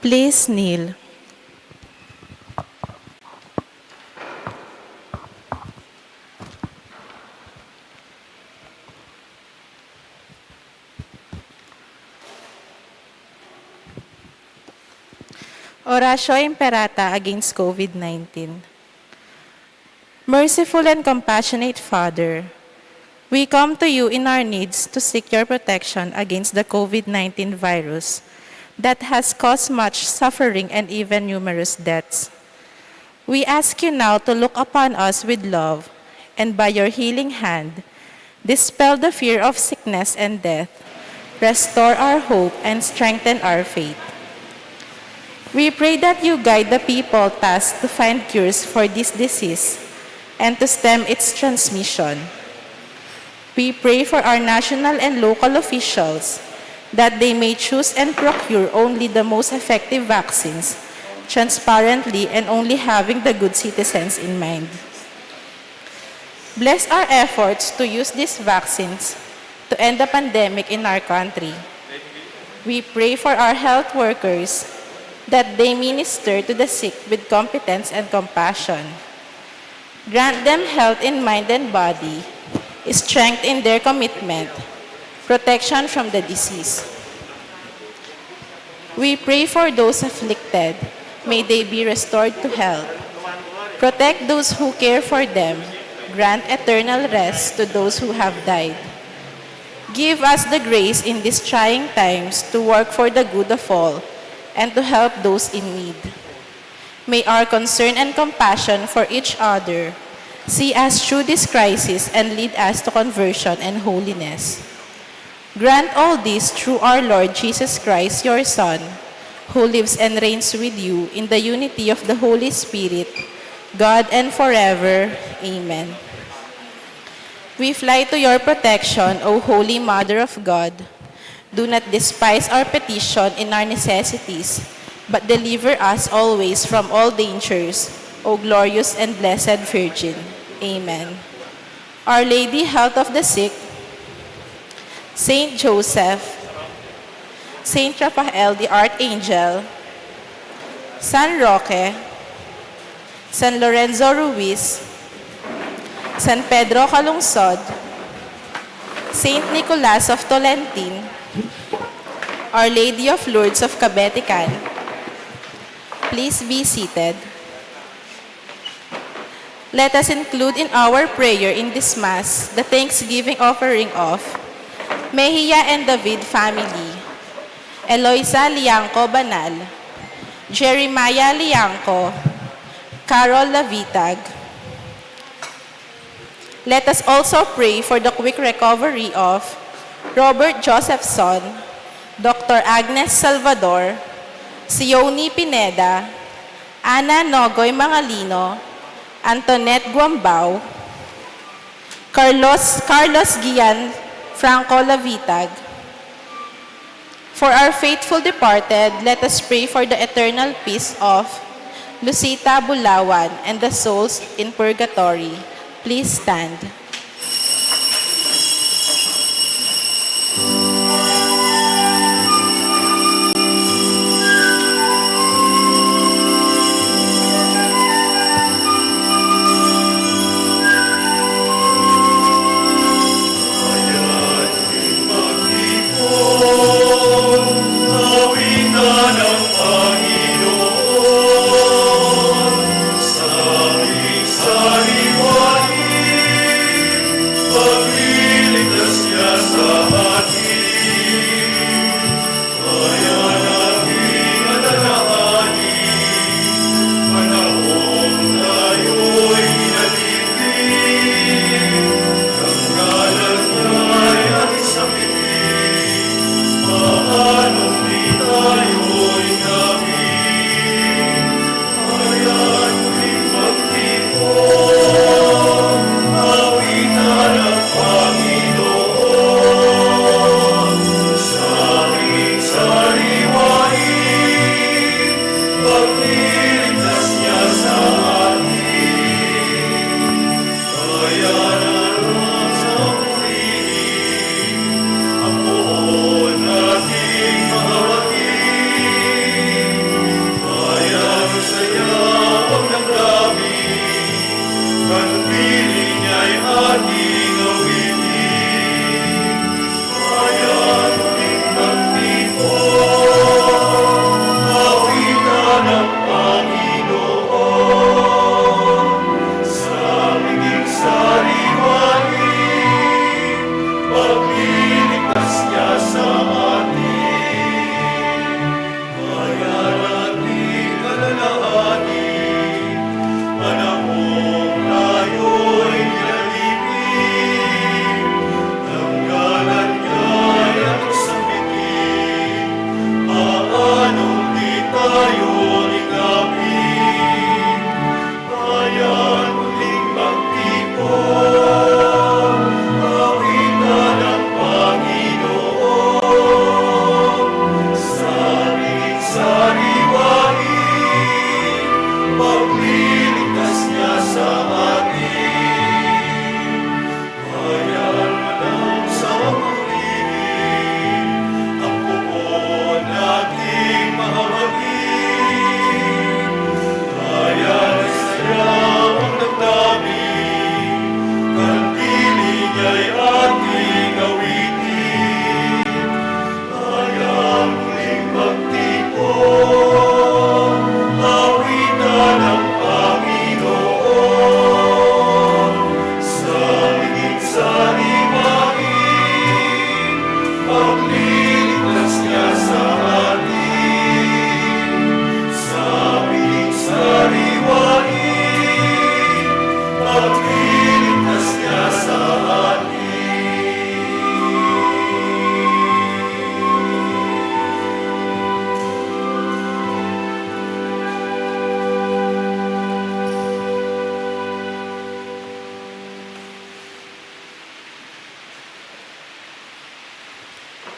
Please kneel. Oratio Imperata against COVID-19. Merciful and compassionate Father, we come to you in our needs to seek your protection against the COVID-19 virus that has caused much suffering and even numerous deaths. We ask you now to look upon us with love and by your healing hand, dispel the fear of sickness and death, restore our hope and strengthen our faith. We pray that you guide the people tasked to find cures for this disease and to stem its transmission. We pray for our national and local officials that they may choose and procure only the most effective vaccines, transparently and only having the good citizens in mind. Bless our efforts to use these vaccines to end the pandemic in our country. We pray for our health workers that they minister to the sick with competence and compassion. Grant them health in mind and body, strength in their commitment, protection from the disease. We pray for those afflicted. May they be restored to health. Protect those who care for them. Grant eternal rest to those who have died. Give us the grace in these trying times to work for the good of all and to help those in need. May our concern and compassion for each other see us through this crisis and lead us to conversion and holiness. Grant all this through our Lord Jesus Christ, your Son, who lives and reigns with you in the unity of the Holy Spirit, God and forever. Amen. We fly to your protection, O Holy Mother of God. Do not despise our petition in our necessities, but deliver us always from all dangers, O glorious and blessed Virgin. Amen. Our Lady, Health of the Sick, Saint Joseph, Saint Raphael the Archangel, San Roque, San Lorenzo Ruiz, San Pedro Calungsod, Saint Nicholas of Tolentine, Our Lady of Lourdes of Cabetican. Please be seated. Let us include in our prayer in this Mass the thanksgiving offering of Mejia and David family, Eloisa Liangco Banal, Jeremiah Liangco, Carol Lavitag. Let us also pray for the quick recovery of Robert Josephson, Dr. Agnes Salvador, Sioni Pineda, Ana Nogoy Mangalino, Antoinette Guambao, Carlos Gian Franco Lavitag. For our faithful departed, let us pray for the eternal peace of Lucita Bulawan and the souls in purgatory. Please stand.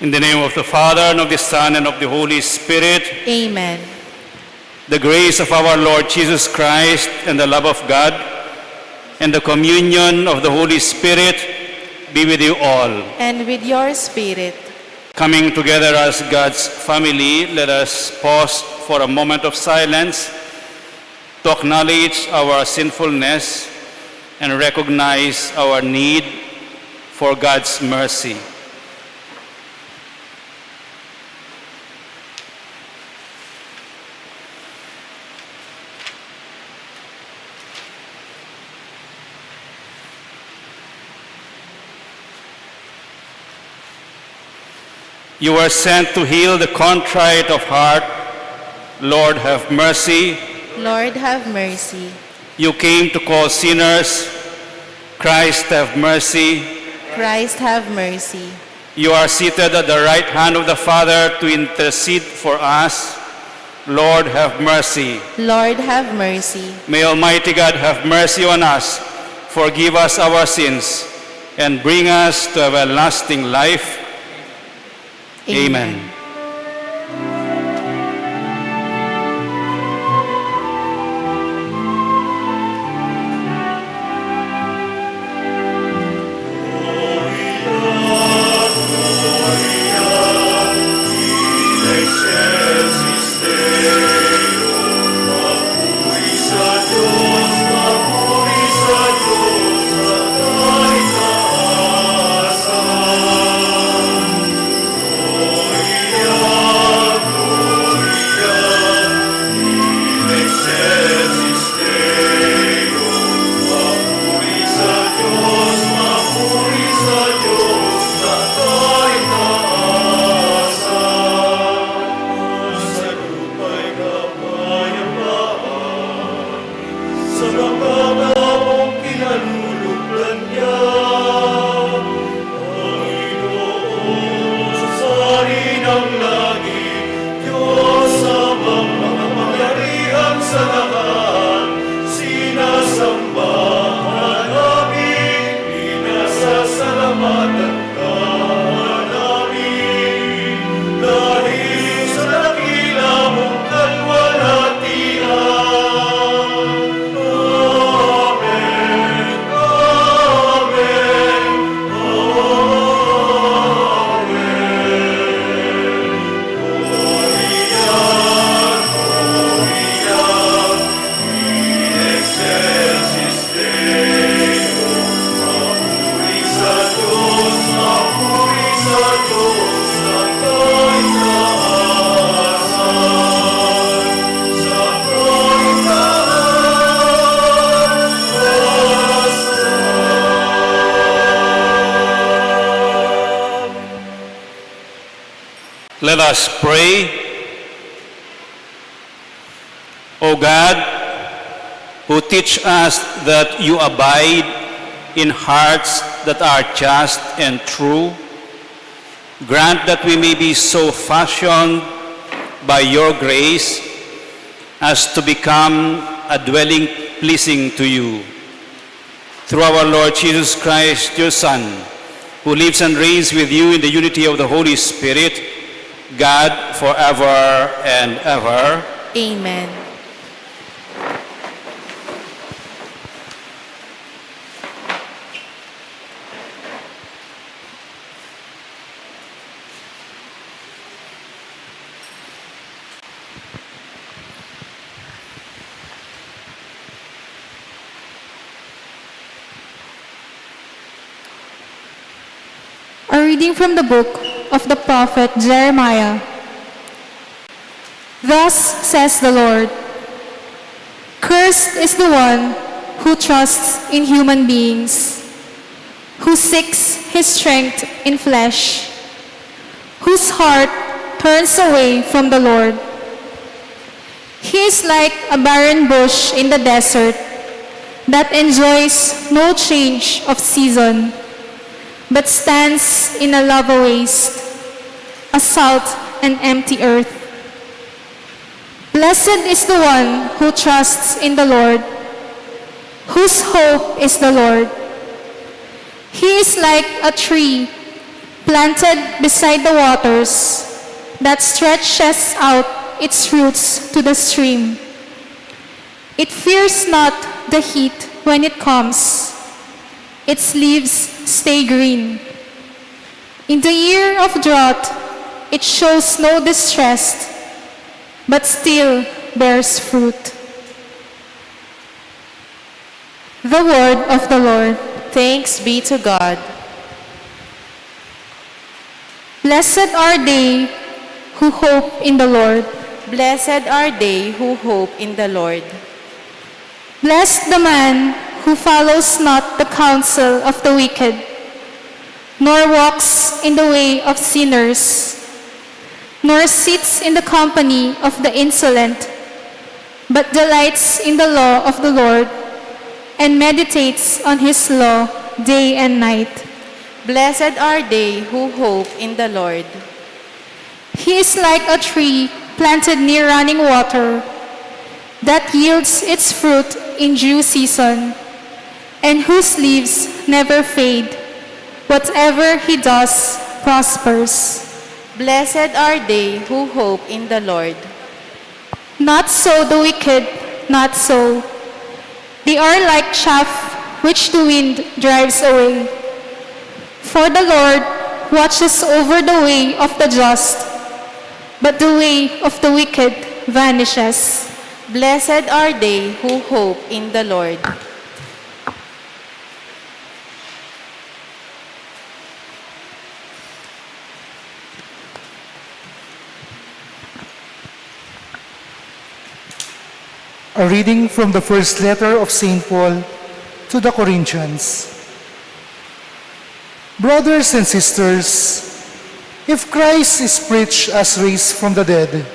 In the name of the Father, and of the Son, and of the Holy Spirit, Amen. the grace of our Lord Jesus Christ, and the love of God, and the communion of the Holy Spirit be with you all. And with your spirit. Coming together as God's family, let us pause for a moment of silence to acknowledge our sinfulness and recognize our need for God's mercy. You were sent to heal the contrite of heart. Lord, have mercy. Lord, have mercy. You came to call sinners. Christ, have mercy. Christ, have mercy. You are seated at the right hand of the Father to intercede for us. Lord, have mercy. Lord, have mercy. May Almighty God have mercy on us, forgive us our sins, and bring us to everlasting life. Amen. Let us pray. O God, who teach us that you abide in hearts that are just and true, grant that we may be so fashioned by your grace as to become a dwelling pleasing to you. Through our Lord Jesus Christ, your Son, who lives and reigns with you in the unity of the Holy Spirit, God, forever and ever. Amen. A reading from the book of the prophet Jeremiah. Thus says the Lord, "Cursed is the one who trusts in human beings, who seeks his strength in flesh, whose heart turns away from the Lord. He is like a barren bush in the desert that enjoys no change of season, but stands in a lava waste, a salt and empty earth. Blessed is the one who trusts in the Lord, whose hope is the Lord. He is like a tree planted beside the waters, that stretches out its roots to the stream. It fears not the heat when it comes. Its leaves stay green. In the year of drought, it shows no distress, but still bears fruit. The word of the Lord. Thanks be to God. Blessed are they who hope in the Lord. Blessed are they who hope in the Lord. Blessed the man who follows not the counsel of the wicked, nor walks in the way of sinners, nor sits in the company of the insolent, but delights in the law of the Lord, and meditates on his law day and night. Blessed are they who hope in the Lord. He is like a tree planted near running water, that yields its fruit in due season, and whose leaves never fade. Whatever he does prospers. Blessed are they who hope in the Lord. Not so the wicked, not so. They are like chaff which the wind drives away. For the Lord watches over the way of the just, but the way of the wicked vanishes. Blessed are they who hope in the Lord. A reading from the first letter of St. Paul to the Corinthians. Brothers and sisters, if Christ is preached as raised from the dead,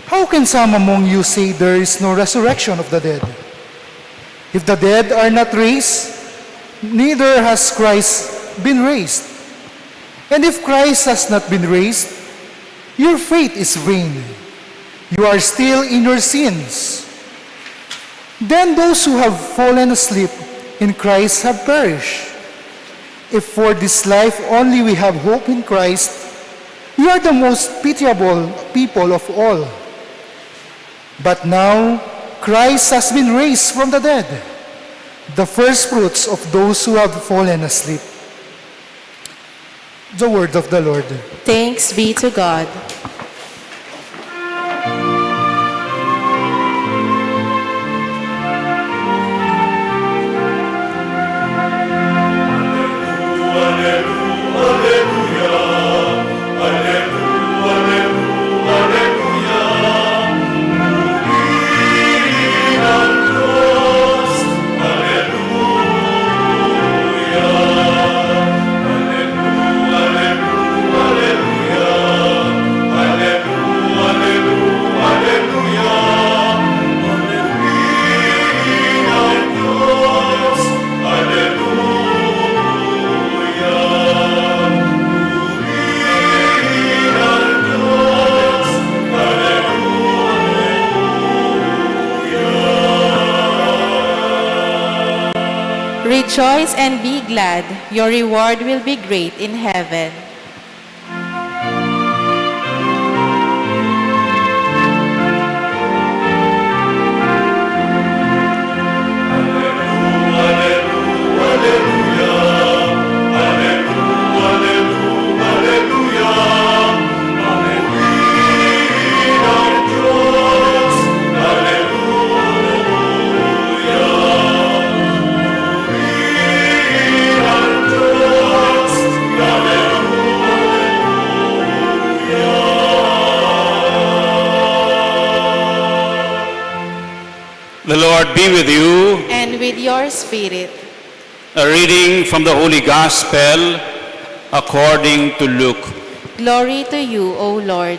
how can some among you say there is no resurrection of the dead? If the dead are not raised, neither has Christ been raised. And if Christ has not been raised, your faith is vain. You are still in your sins. Then those who have fallen asleep in Christ have perished. If for this life only we have hope in Christ, we are the most pitiable people of all. But now Christ has been raised from the dead, the first fruits of those who have fallen asleep. The word of the Lord. Thanks be to God. Rejoice and be glad, your reward will be great in heaven. The Lord be with you. And with your spirit. A reading from the Holy Gospel according to Luke. Glory to you, O Lord.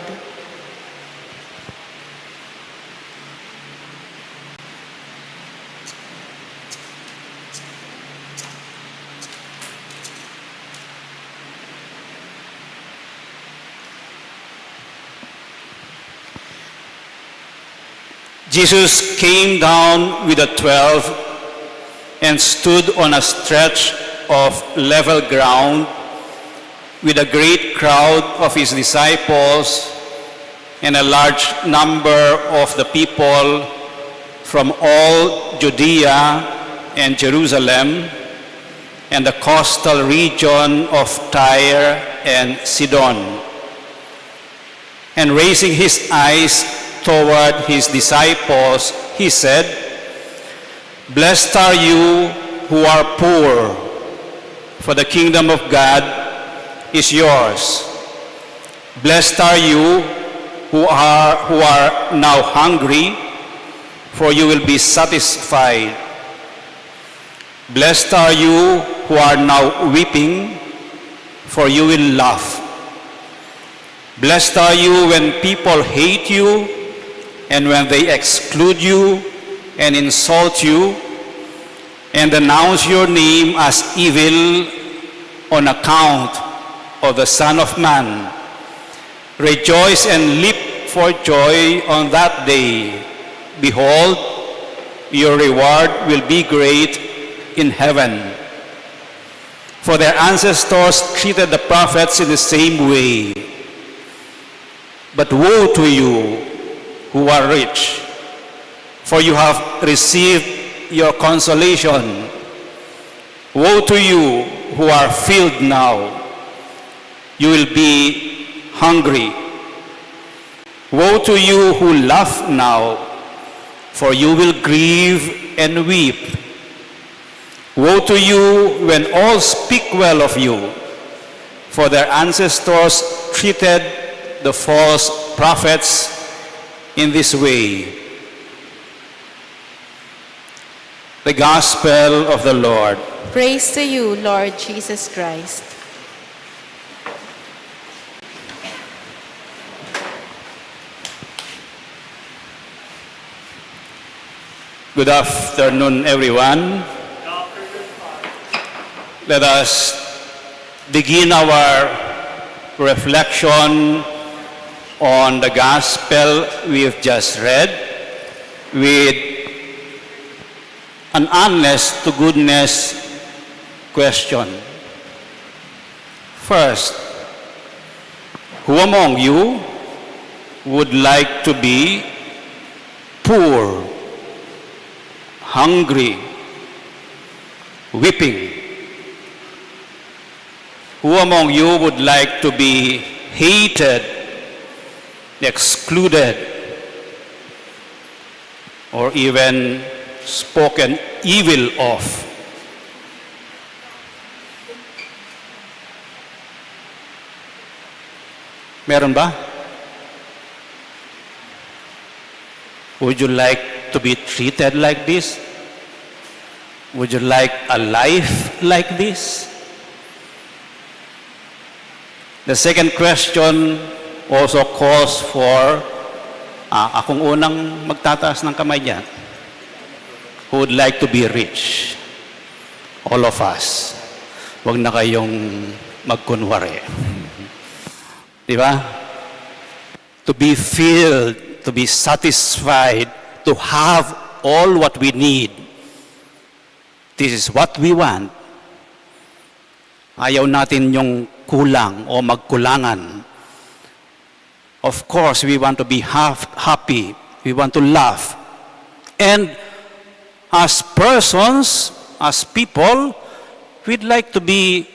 Jesus came down with the 12 and stood on a stretch of level ground with a great crowd of his disciples and a large number of the people from all Judea and Jerusalem and the coastal region of Tyre and Sidon. And raising his eyes toward his disciples, he said, "Blessed are you who are poor, for the kingdom of God is yours. Blessed are you who are now hungry, for you will be satisfied. Blessed are you who are now weeping, for you will laugh. Blessed are you when people hate you and when they exclude you and insult you and denounce your name as evil on account of the Son of Man. Rejoice and leap for joy on that day. Behold, your reward will be great in heaven. For their ancestors treated the prophets in the same way. But woe to you who are rich, for you have received your consolation. Woe to you who are filled now, you will be hungry. Woe to you who laugh now, for you will grieve and weep. Woe to you when all speak well of you, for their ancestors treated the false prophets in this way. The Gospel of the Lord. Praise to you, Lord Jesus Christ. Good afternoon, everyone. Let us begin our reflection on the Gospel we've just read with an honest to goodness question. First, who among you would like to be poor, hungry, weeping? Who among you would like to be hated, excluded, or even spoken evil of? Meron ba? Would you like to be treated like this? Would you like a life like this? The second question also calls for, akong unang magtataas ng kamay niyan. Who would like to be rich? All of us. Huwag na kayong magkunwari. Di ba? To be filled, to be satisfied, to have all what we need. This is what we want. Ayaw natin yung kulang o magkulangan. Of course, we want to be happy. We want to laugh. And as persons, as people, we'd like to be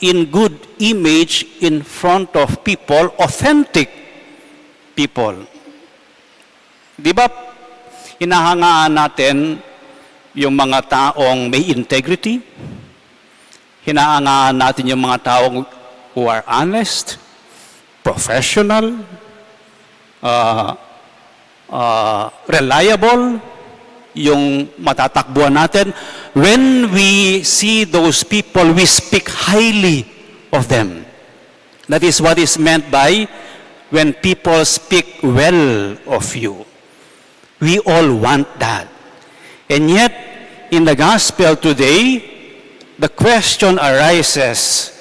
in good image in front of people, authentic people. Di ba, hinahangaan natin yung mga taong may integrity? Hinahangaan natin yung mga taong who are honest, professional, reliable, yung matatakbuhan natin. When we see those people, we speak highly of them. That is what is meant by when people speak well of you. We all want that. And yet, in the gospel today, the question arises,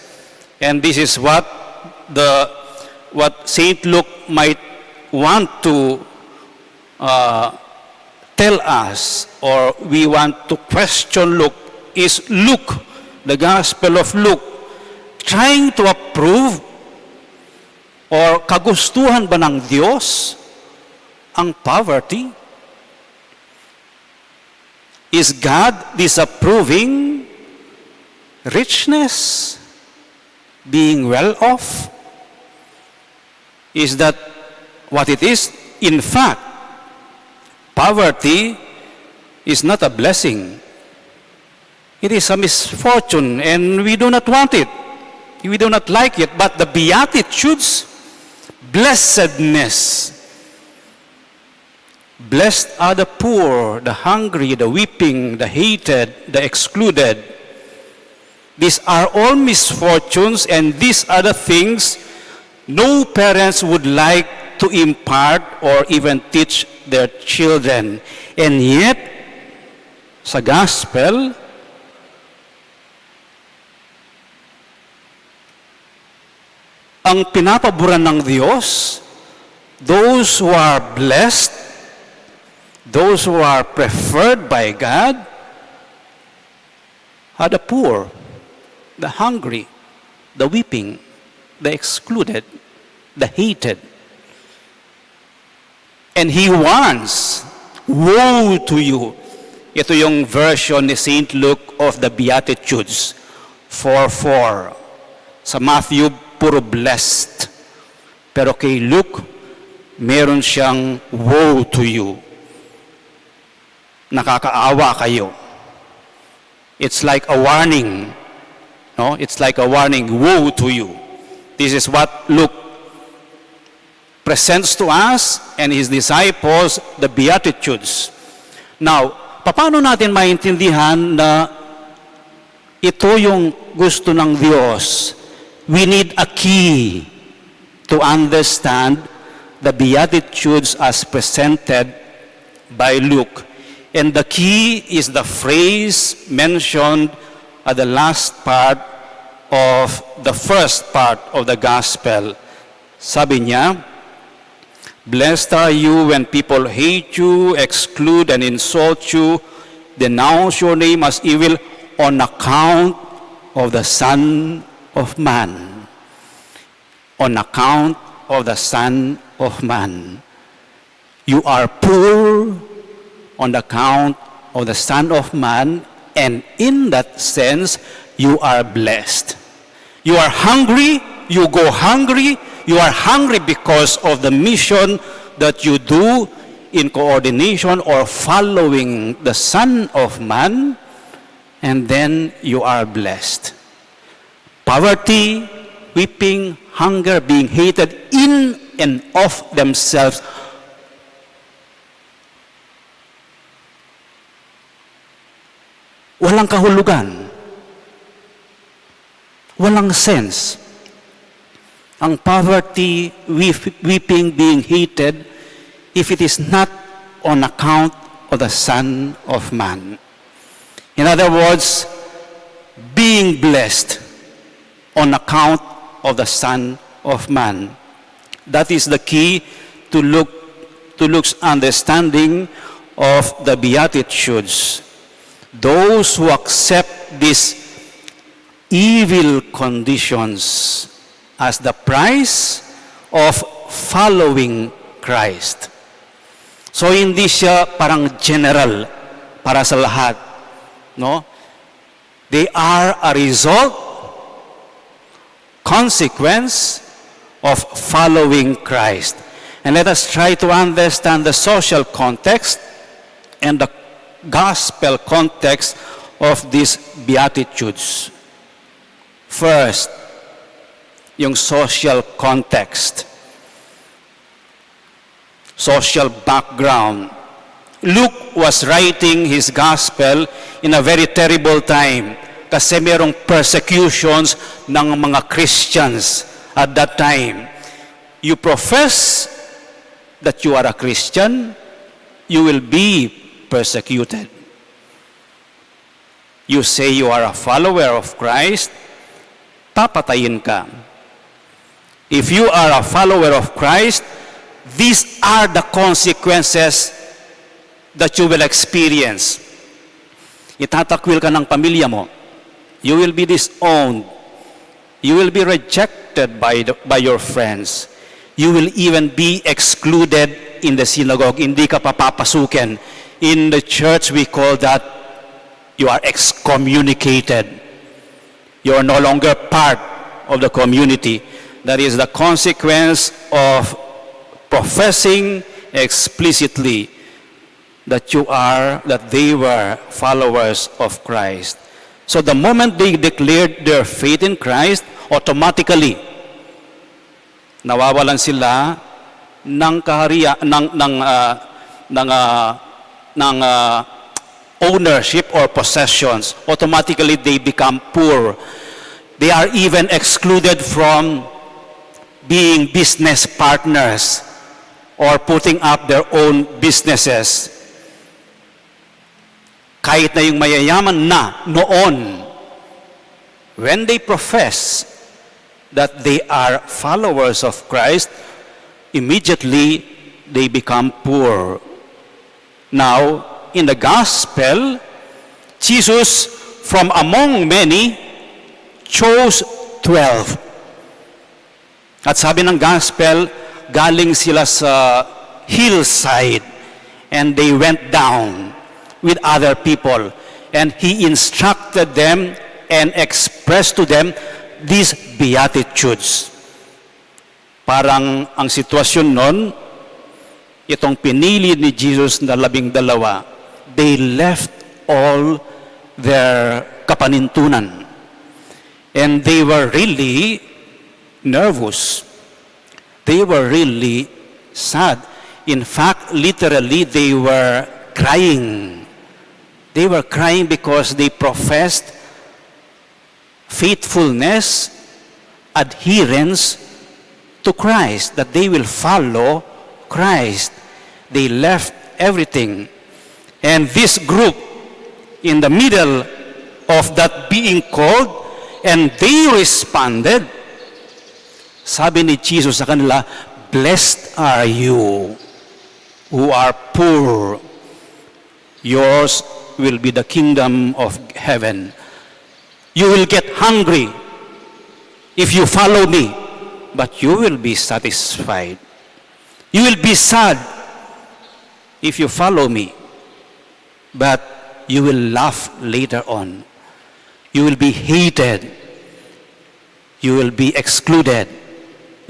and this is what Saint Luke might want to tell us, or we want to question Luke, is Luke, the Gospel of Luke, trying to approve or kagustuhan ba ng Diyos ang poverty? Is God disapproving richness, being well off? Is that what it is? In fact, poverty is not a blessing. It is a misfortune, and we do not want it. We do not like it. But the Beatitudes, blessedness, blessed are the poor, the hungry, the weeping, the hated, the excluded. These are all misfortunes, and these are the things no parents would like to impart or even teach their children. And yet, sa gospel, ang pinapaboran ng Diyos, those who are blessed, those who are preferred by God, are the poor, the hungry, the weeping, the excluded, the hated. And He warns, woe to you. Ito yung version ni St. Luke of the Beatitudes, 4:4. Sa Matthew, puro blessed. Pero kay Luke, meron siyang woe to you. Nakakaawa kayo. It's like a warning. No? It's like a warning, woe to you. This is what Luke presents to us and his disciples, the Beatitudes. Now, paano natin maintindihan na ito yung gusto ng Diyos? We need a key to understand the Beatitudes as presented by Luke. And the key is the phrase mentioned at the last part of the first part of the gospel. Sabi niya, blessed are you when people hate you, exclude and insult you, denounce your name as evil on account of the Son of Man. On account of the Son of Man. You are poor on account of the Son of Man, and in that sense, you are blessed. You are hungry, you go hungry, you are hungry because of the mission that you do in coordination or following the Son of Man, and then you are blessed. Poverty, weeping, hunger, being hated in and of themselves walang kahulugan. Walang sense. Ang poverty, weeping, being hated, if it is not on account of the Son of Man. In other words, being blessed on account of the Son of Man. That is the key to Luke's understanding of the Beatitudes. Those who accept these evil conditions as the price of following Christ. So hindi siya parang general para sa lahat, no? They are a result, consequence of following Christ. And let us try to understand the social context and the gospel context of these Beatitudes. First, yung social context. Social background. Luke was writing his gospel in a very terrible time kasi merong persecutions ng mga Christians at that time. You profess that you are a Christian, you will be persecuted. You say you are a follower of Christ, papatayin ka. If you are a follower of Christ, these are the consequences that you will experience. Itatakwil ka ng pamilya mo. You will be disowned. You will be rejected by your friends. You will even be excluded in the synagogue. Hindi ka papapasukin. In the church, we call that you are excommunicated. You are no longer part of the community. That is the consequence of professing explicitly that they were followers of Christ. So the moment they declared their faith in Christ, automatically nawawalan sila ng ownership or possessions. Automatically they become poor. They are even excluded from being business partners or putting up their own businesses. Kahit na yung mayayaman na noon, when they profess that they are followers of Christ, immediately they become poor. Now, in the gospel, Jesus, from among many, chose 12. At sabi ng gospel, galing sila sa hillside and they went down with other people. And he instructed them and expressed to them these beatitudes. Parang ang sitwasyon nun, itong pinili ni Jesus na 12, they left all their kapanintunan. And they were really nervous. They were really sad. In fact, literally, they were crying. They were crying because they professed faithfulness, adherence to Christ, that they will follow Christ. They left everything. And this group, in the middle of that being called, and they responded, sabi ni Jesus sa kanila, "Blessed are you who are poor. Yours will be the kingdom of heaven. You will get hungry if you follow me, but you will be satisfied. You will be sad if you follow me, but you will laugh later on. You will be hated. You will be excluded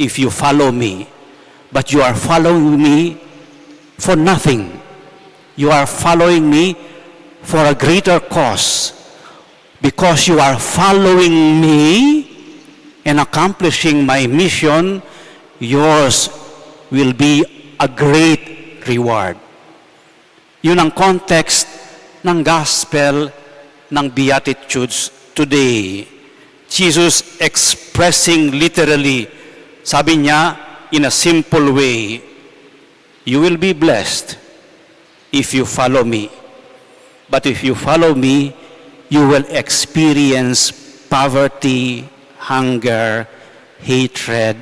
if you follow me, but you are following me for nothing. You are following me for a greater cause. Because you are following me and accomplishing my mission, yours will be a great reward." Yun ang context ng gospel ng Beatitudes today. Jesus expressing literally, sabi niya in a simple way, "You will be blessed if you follow me. But if you follow me, you will experience poverty, hunger, hatred,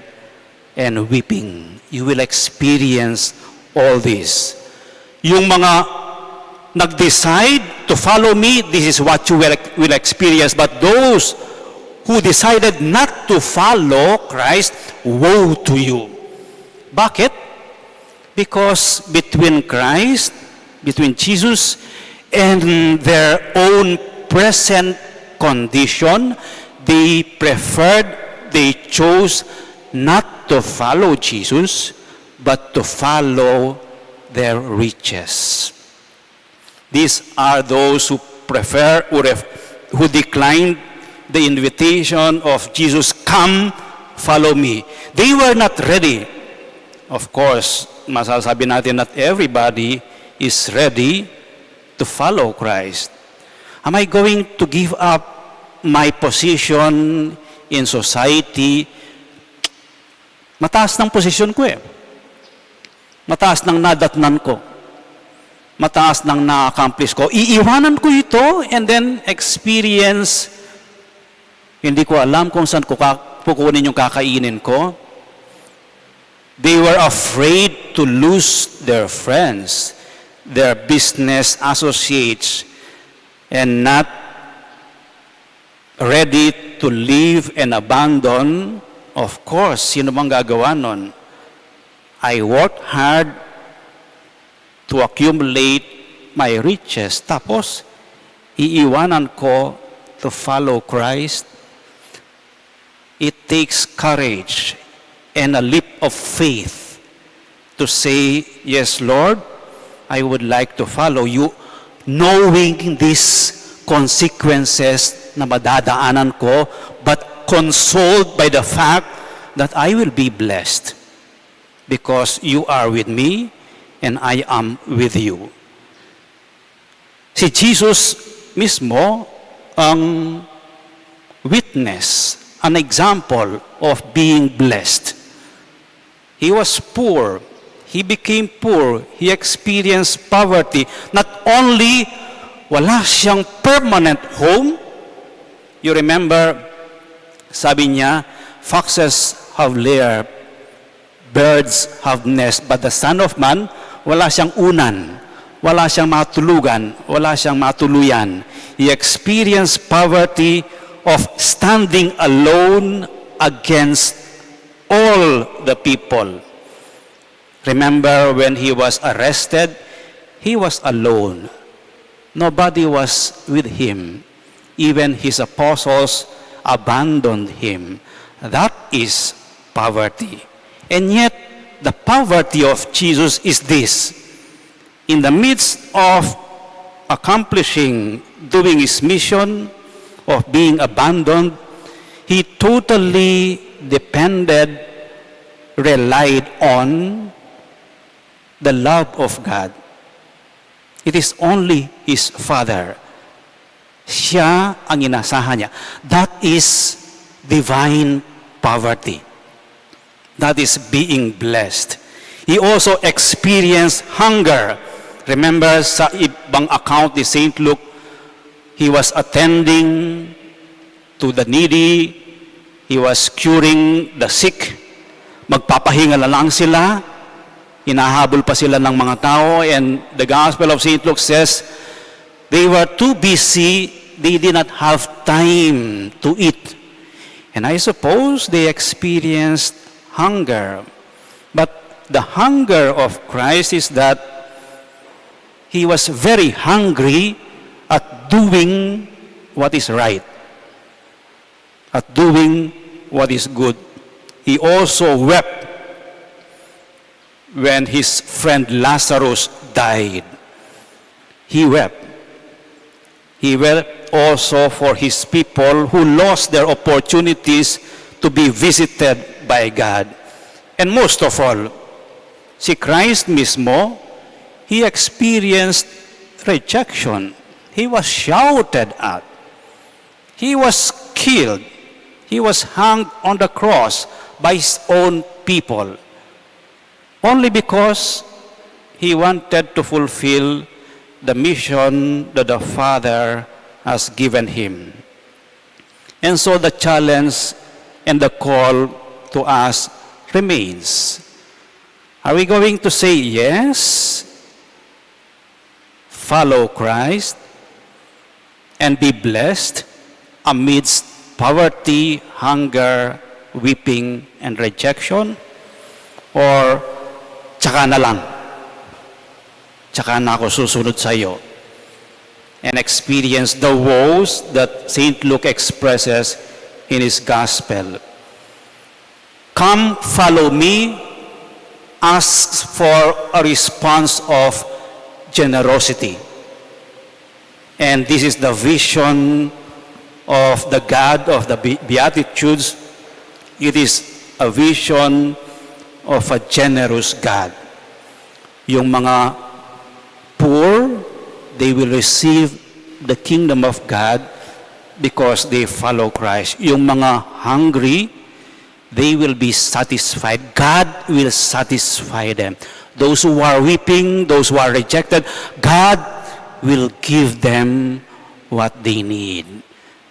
and weeping." You will experience all this. Yung mga nag-decide to follow me, this is what you will experience. But those who decided not to follow Christ, woe to you. Bakit? Because between Jesus and their own present condition, they chose not to follow Jesus, but to follow their riches. These are those who who declined the invitation of Jesus, "Come, follow me." They were not ready. Of course, masasabi natin that everybody is ready to follow Christ. Am I going to give up my position in society? Mataas ng posisyon ko eh. Mataas ng nadatnan ko. Mataas ng na-accomplish ko. Iiwanan ko ito and then experience, hindi ko alam kung saan ko pukunin yung kakainin ko. They were afraid to lose their friends, their business associates, and not ready to leave and abandon, of course, sino bang gagawa nun? I worked hard to accumulate my riches. Tapos, iiwanan ko to follow Christ. It takes courage and a leap of faith to say, yes, Lord, I would like to follow you, knowing these consequences na madadaanan ko, but consoled by the fact that I will be blessed because you are with me and I am with you. Si Jesus mismo ang witness, an example of being blessed. He was poor. He became poor. He experienced poverty. Not only wala siyang permanent home, you remember, sabi niya, foxes have lair, birds have nest, but the Son of Man, wala siyang unan, wala siyang matulugan, wala siyang matuluyan. He experienced poverty of standing alone against all the people. Remember when he was arrested, he was alone. Nobody was with him. Even his apostles abandoned him. That is poverty. And yet, the poverty of Jesus is this. In the midst of accomplishing, doing his mission, of being abandoned, he totally depended, relied on the love of God. It is only his Father. Siya ang inasahan niya. That is divine poverty. That is being blessed. He also experienced hunger. Remember sa ibang account ni St. Luke, he was attending to the needy, he was curing the sick, magpapahinga na lang sila, hinahabol pa sila ng mga tao, and the Gospel of St. Luke says, they were too busy, they did not have time to eat. And I suppose they experienced hunger. But the hunger of Christ is that he was very hungry at doing what is right, at doing what is good. He also wept when his friend Lazarus died. He wept. He wept also for his people who lost their opportunities to be visited by God. And most of all, si Christ mismo, he experienced rejection. He was shouted at. He was killed. He was hung on the cross by his own people. Only because he wanted to fulfill the mission that the Father has given him. And so the challenge and the call to us remains. Are we going to say yes, follow Christ, and be blessed amidst poverty, hunger, weeping, and rejection? Or tsaka na lang, tsaka na ako susunod sa iyo, and experience the woes that St. Luke expresses in his gospel. Come, follow me, asks for a response of generosity. And this is the vision of the God of the Beatitudes. It is a vision of a generous God. Yung mga poor, they will receive the kingdom of God because they follow Christ. Yung mga hungry, they will be satisfied. God will satisfy them. Those who are weeping, those who are rejected, God will give them what they need.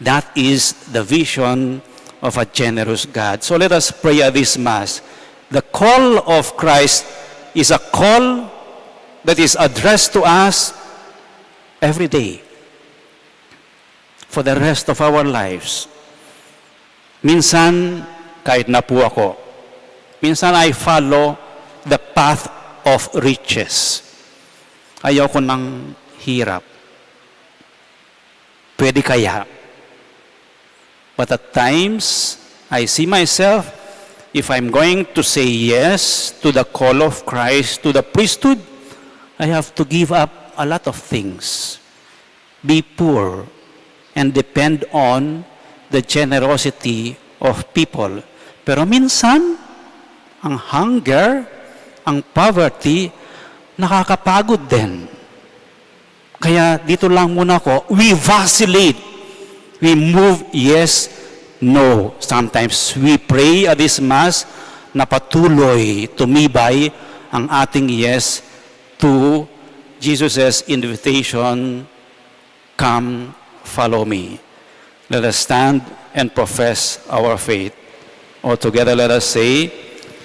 That is the vision of a generous God. So let us pray at this Mass. The call of Christ is a call that is addressed to us every day. for the rest of our lives. Minsan, kahit na po ako, minsan I follow the path of riches. Ayoko ng hirap. Pwede kaya? But at times, I see myself, if I'm going to say yes to the call of Christ, to the priesthood, I have to give up a lot of things. Be poor and depend on the generosity of people. Pero minsan, ang hunger, ang poverty, nakakapagod din. Kaya dito lang muna ako, we vacillate. We move yes, no. Sometimes we pray at this Mass na patuloy tumibay ang ating yes to Jesus' invitation, come, follow me. Let us stand and profess our faith. All together let us say,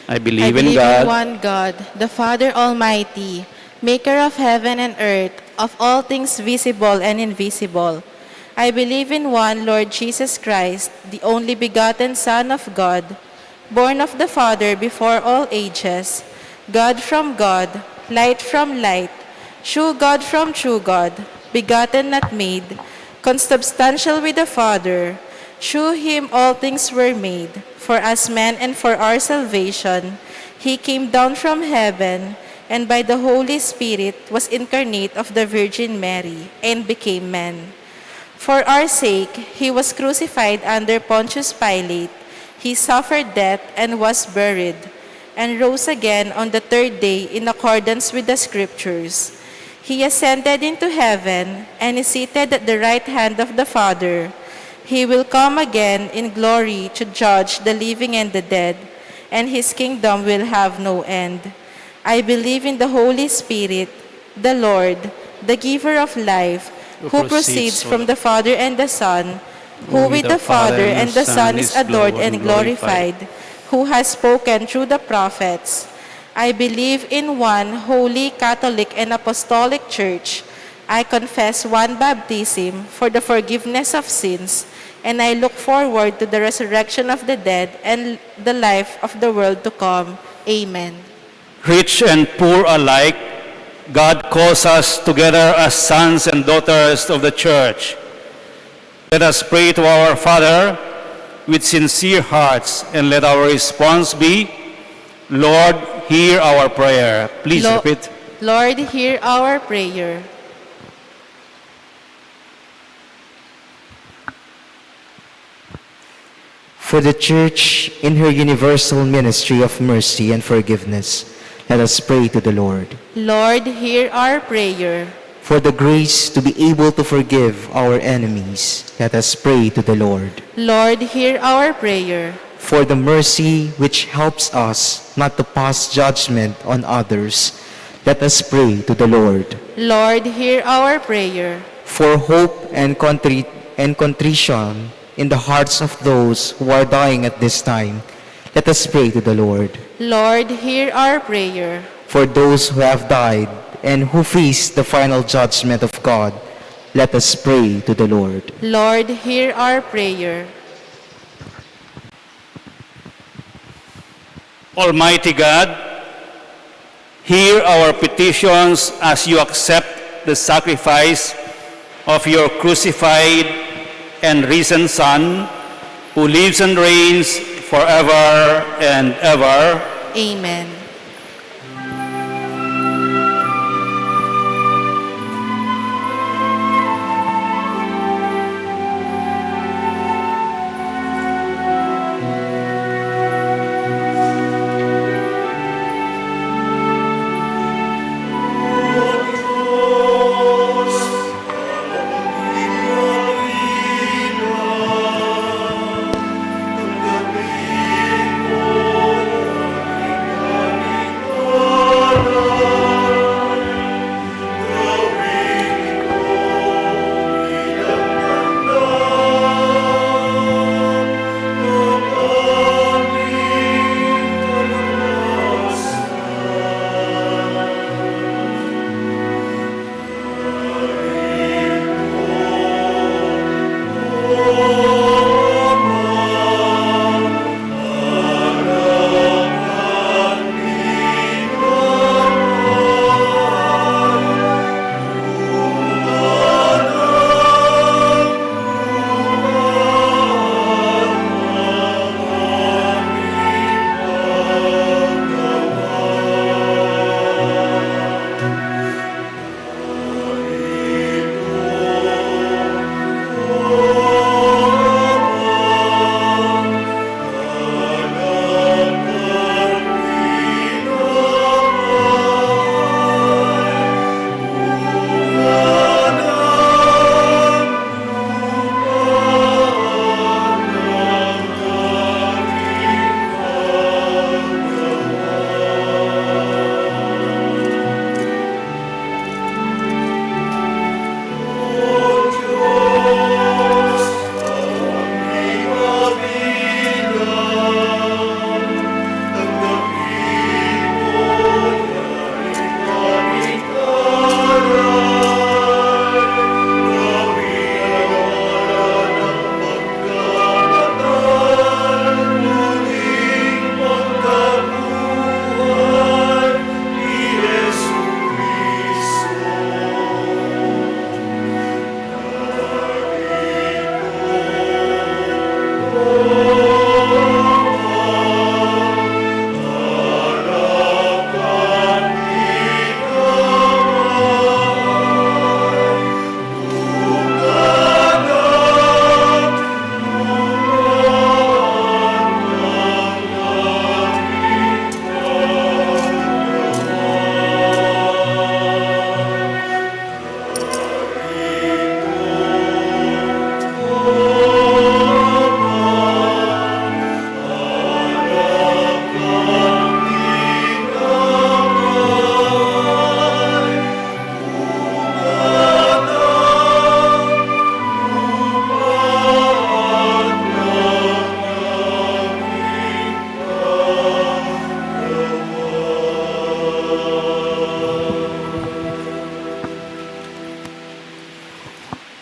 I believe in God, in one God, the Father Almighty, maker of heaven and earth, of all things visible and invisible. I believe in one Lord Jesus Christ, the only begotten Son of God, born of the Father before all ages, God from God, light from light, true God from true God, begotten not made, consubstantial with the Father. Through him all things were made. For us men and for our salvation, he came down from heaven, and by the Holy Spirit was incarnate of the Virgin Mary, and became man. For our sake, he was crucified under Pontius Pilate. He suffered death and was buried, and rose again on the third day in accordance with the Scriptures. He ascended into heaven, and is seated at the right hand of the Father. He will come again in glory to judge the living and the dead, and his kingdom will have no end. I believe in the Holy Spirit, the Lord, the giver of life, who proceeds from the Father and the Son, who with the Father and the Son is adored and glorified, who has spoken through the prophets. I believe in one holy Catholic and Apostolic Church. I confess one baptism for the forgiveness of sins, and I look forward to the resurrection of the dead and the life of the world to come. Amen. rich and poor alike, God calls us together as sons and daughters of the Church. Let us pray to our Father with sincere hearts, and let our response be, Lord, hear our prayer. Please repeat. Lord, hear our prayer. For the Church in her universal ministry of mercy and forgiveness, let us pray to the Lord. Lord, hear our prayer. For the grace to be able to forgive our enemies, let us pray to the Lord. Lord, hear our prayer. For the mercy which helps us not to pass judgment on others, let us pray to the Lord. Lord, hear our prayer. For hope and contrition in the hearts of those who are dying at this time, let us pray to the Lord. Lord, hear our prayer. For those who have died and who face the final judgment of God, let us pray to the Lord. Lord, hear our prayer. Almighty God, hear our petitions as you accept the sacrifice of your crucified and risen Son, who lives and reigns forever and ever. Amen.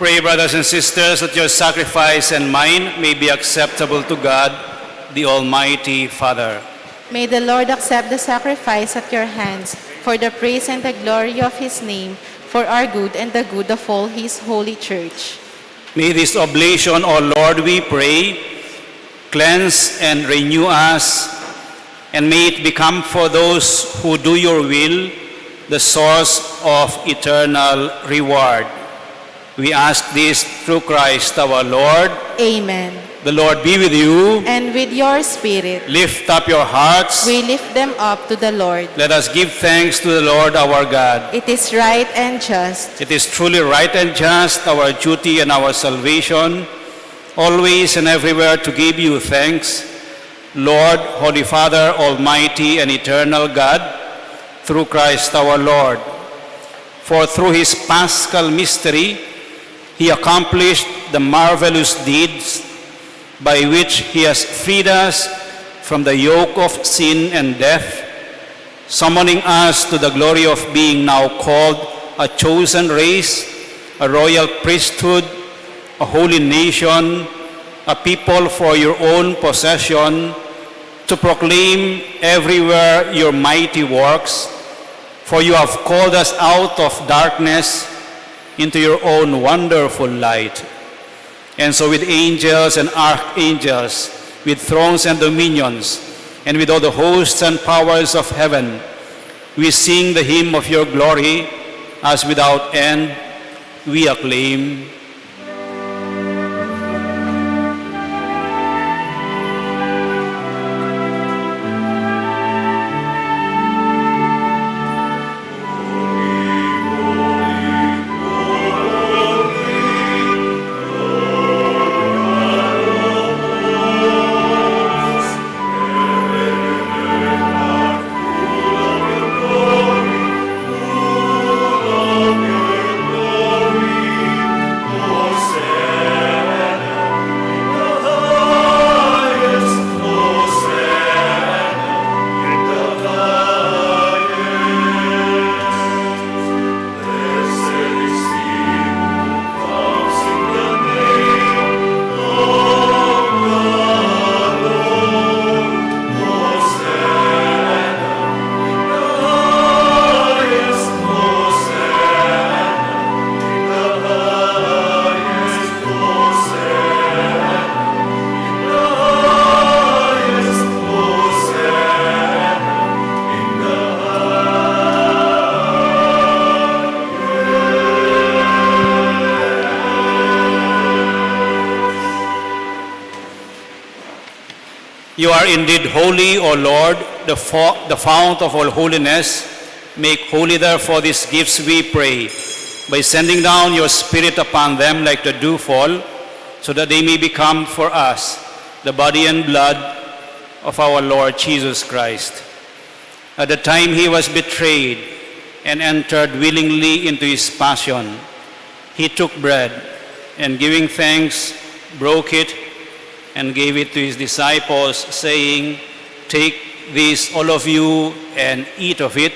Pray, brothers and sisters, that your sacrifice and mine may be acceptable to God, the Almighty Father. May the Lord accept the sacrifice at your hands for the praise and the glory of his name, for our good and the good of all his holy church. May this oblation, O Lord, we pray, cleanse and renew us, and may it become for those who do your will the source of eternal reward. We ask this through Christ our Lord. Amen. The Lord be with you. And with your spirit, Lift up your hearts. we lift them up to the Lord. Let us give thanks to the Lord our God. It is right and just, It is truly right and just, our duty and our salvation, always and everywhere to give you thanks, Lord, Holy Father, Almighty and eternal God, through Christ our Lord. For through his paschal mystery, he accomplished the marvelous deeds by which he has freed us from the yoke of sin and death, summoning us to the glory of being now called a chosen race, a royal priesthood, a holy nation, a people for your own possession, to proclaim everywhere your mighty works. For you have called us out of darkness into your own wonderful light. And so with angels and archangels, with thrones and dominions, and with all the hosts and powers of heaven, we sing the hymn of your glory, as without end we acclaim. You are indeed holy, O Lord, the fount of all holiness. Make holy therefore these gifts, we pray, by sending down your Spirit upon them like the dewfall, so that they may become for us the body and blood of our Lord Jesus Christ. At the time he was betrayed and entered willingly into his passion, he took bread and giving thanks, broke it and gave it to his disciples, saying, "Take this, all of you, and eat of it,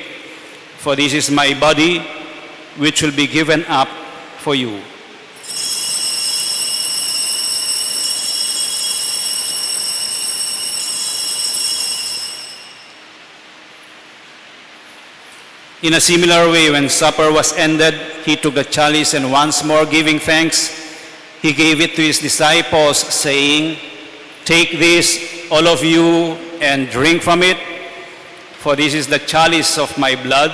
for this is my body, which will be given up for you." In a similar way, when supper was ended, he took the chalice and once more giving thanks, he gave it to his disciples, saying, "Take this, all of you, and drink from it, for this is the chalice of my blood,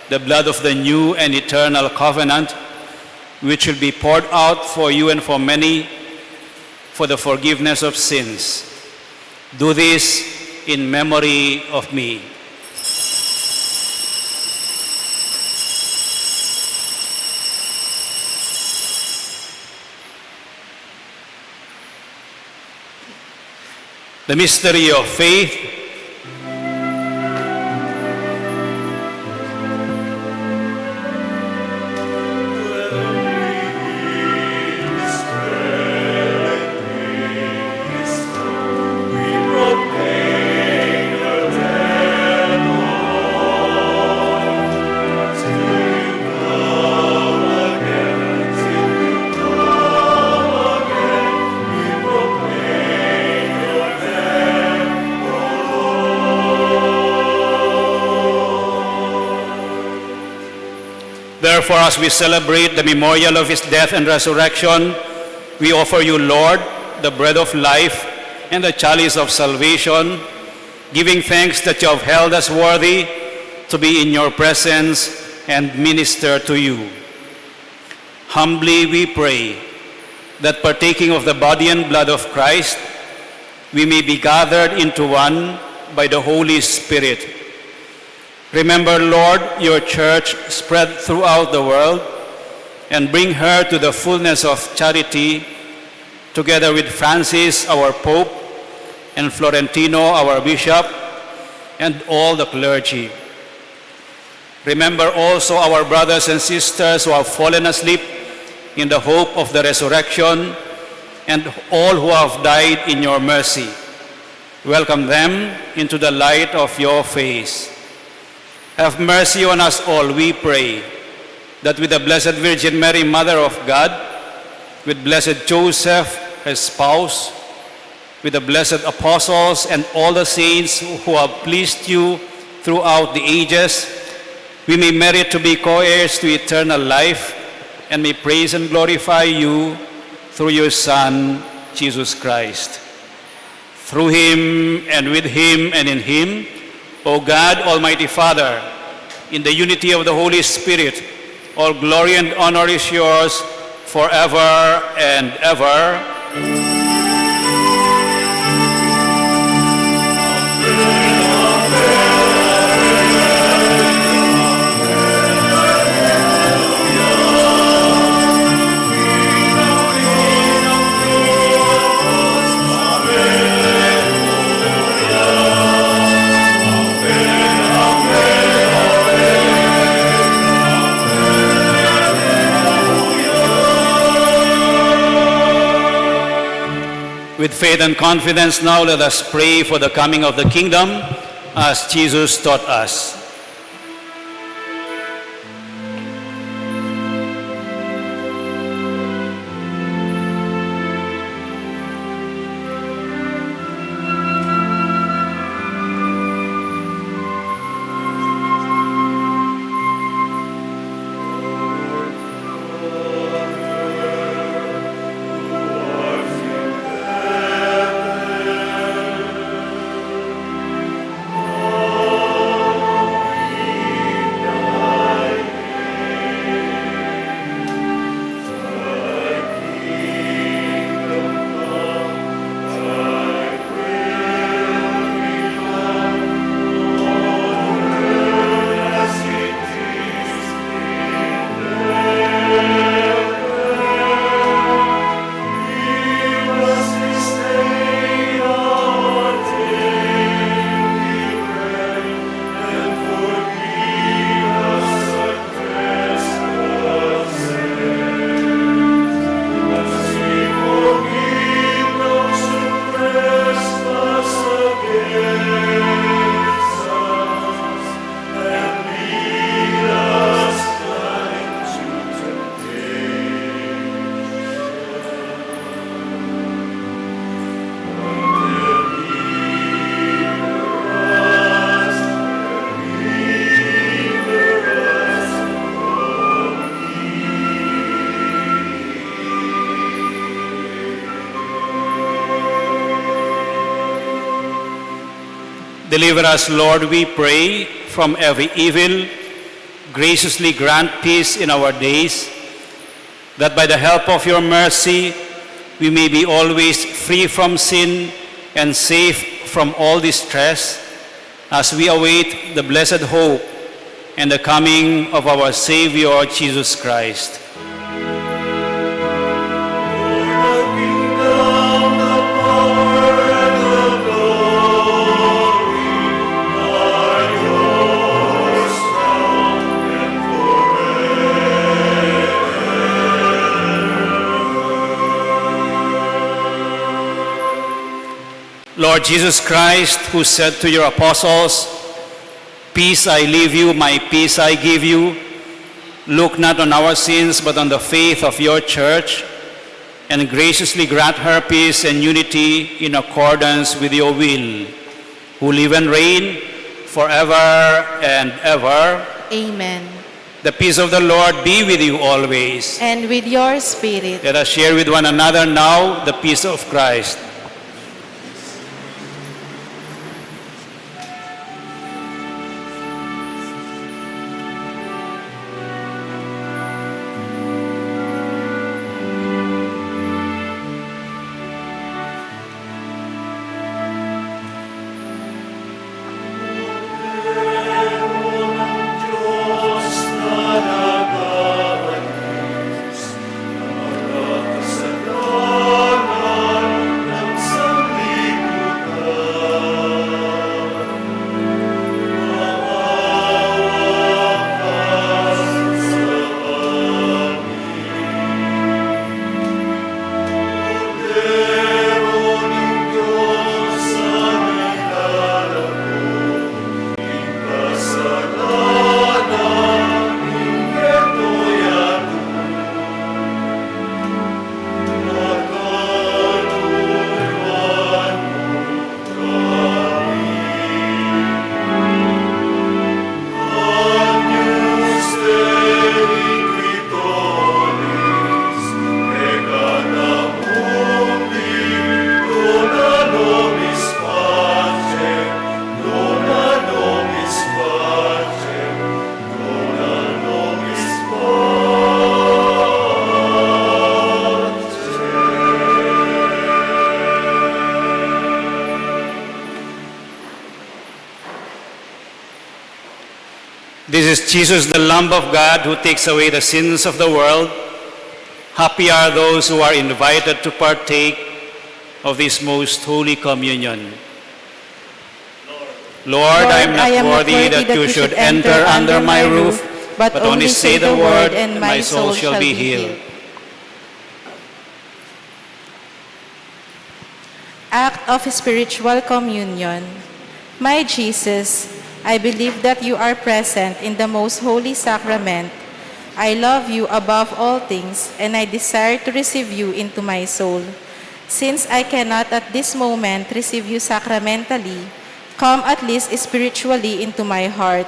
the blood of the new and eternal covenant, which will be poured out for you and for many for the forgiveness of sins. Do this in memory of me." The mystery of faith. Therefore, as we celebrate the memorial of his death and resurrection, we offer you, Lord, the bread of life and the chalice of salvation, giving thanks that you have held us worthy to be in your presence and minister to you. Humbly we pray that partaking of the body and blood of Christ, we may be gathered into one by the Holy Spirit. Remember, Lord, your church spread throughout the world and bring her to the fullness of charity, together with Francis, our Pope, and Florentino, our Bishop, and all the clergy. Remember also our brothers and sisters who have fallen asleep in the hope of the resurrection, and all who have died in your mercy. Welcome them into the light of your face. Have mercy on us all, we pray, that with the Blessed Virgin Mary, Mother of God, with Blessed Joseph, his spouse, with the blessed apostles and all the saints who have pleased you throughout the ages, we may merit to be co-heirs to eternal life and may praise and glorify you through your Son, Jesus Christ. Through him and with him and in him, O God, Almighty Father, in the unity of the Holy Spirit, all glory and honor is yours forever and ever. With faith and confidence now let us pray for the coming of the kingdom as Jesus taught us. Deliver us, Lord, we pray, from every evil. Graciously grant peace in our days, that by the help of your mercy, we may be always free from sin and safe from all distress, as we await the blessed hope and the coming of our Savior, Jesus Christ. Lord Jesus Christ, who said to your apostles, "Peace I leave you, my peace I give you," look not on our sins, but on the faith of your church, and graciously grant her peace and unity in accordance with your will, who live and reign forever and ever. Amen. The peace of the Lord be with you always. And with your spirit. Let us share with one another now the peace of Christ. This is Jesus, the Lamb of God, who takes away the sins of the world. Happy are those who are invited to partake of this most holy communion. Lord, I am not worthy that you should enter under my roof, but only say the word, and my soul shall be healed. Act of spiritual communion. My Jesus, I believe that you are present in the most holy sacrament. I love you above all things, and I desire to receive you into my soul. Since I cannot at this moment receive you sacramentally, come at least spiritually into my heart.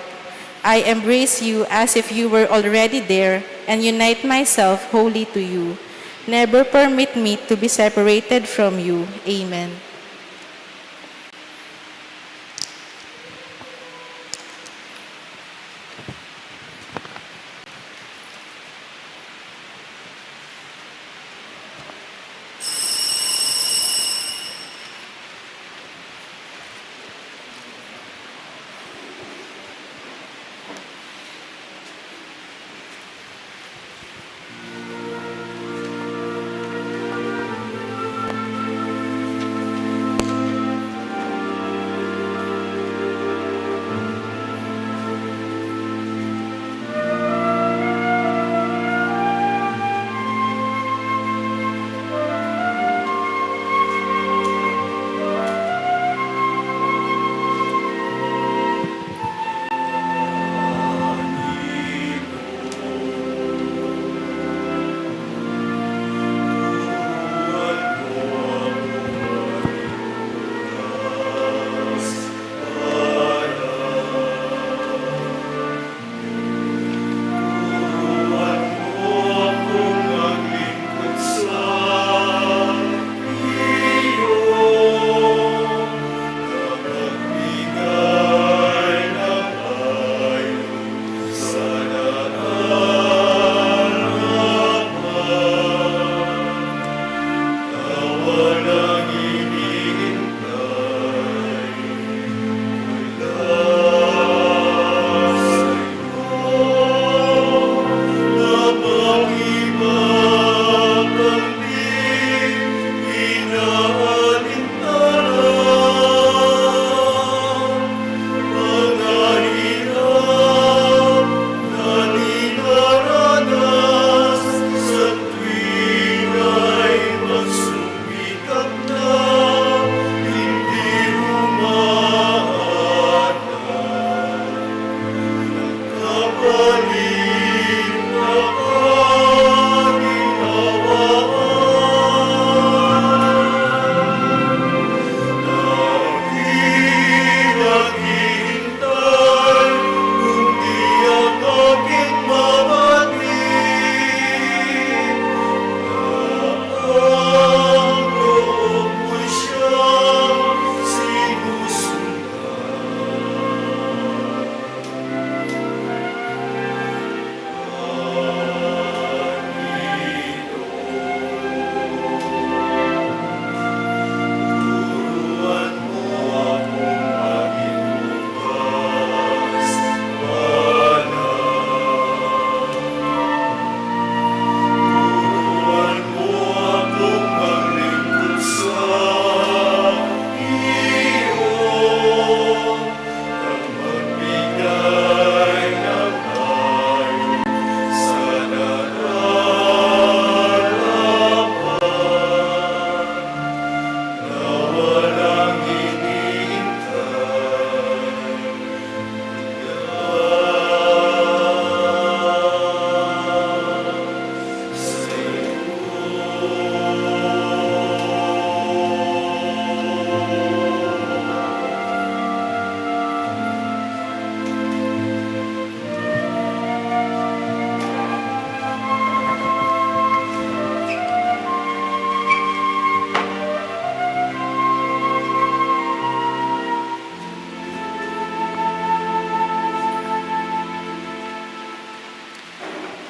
I embrace you as if you were already there, and unite myself wholly to you. Never permit me to be separated from you. Amen.